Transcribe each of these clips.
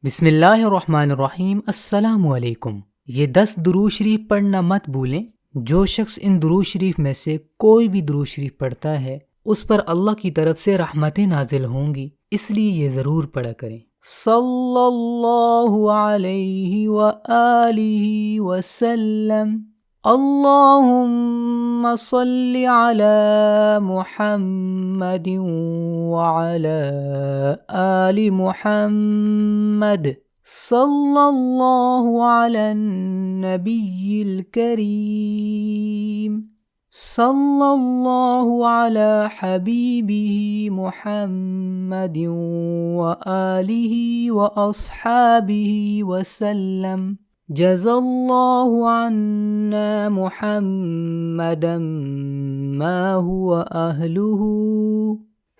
बिस्मिल्लाहिर्रहमानिर्रहीम। अस्सलामुअलैकुम। ये 10 दुरूद शरीफ पढ़ना मत भूलें। जो शख्स इन दुरूद शरीफ में से कोई भी दुरूद शरीफ पढ़ता है उस पर अल्लाह की तरफ से रहमतें नाजिल होंगी, इसलिए ये ज़रूर पढ़ा करें। सल्लल्लाहु अलैहि व आलिहि वसल्लम। अल्लाहुम्मा सल्लि अला मुहम्मदिन व अला आलि मुहम्मद। सल्लल्लाहु अलैहि नबिय्यिल करीम। सल्लल्लाहु अला हबीबिही मुहम्मदिन व आलिहि व अस्हाबिही वसल्लम। जज़ल्लाहु अन्ना मुहम्मदन मा हुवा अहलुहु।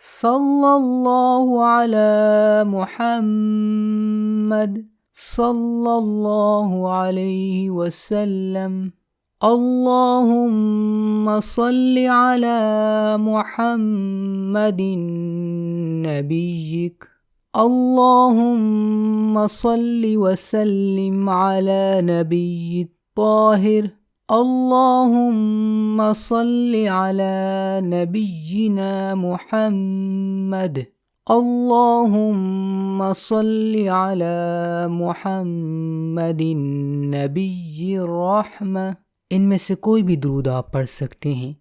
सल्लल्लाहु अला मुहम्मद सल्लल्लाहु अलैहि वसल्लम। अल्लाहुम्मा सल्लि अला मुहम्मदिन नबिय्यिक। अल्लाहुम्मा सल्लि वसल्लिम अला नबिय्यित ताहिर। अल्लाहुम्मा सल्लि अला नबिय्यिना मुहम्मद। अल्लाहुम्मा सल्लि अला मुहम्मदिन नबिय्यिर रहमा। इनमें से कोई भी दुरूद आप पढ़ सकते हैं।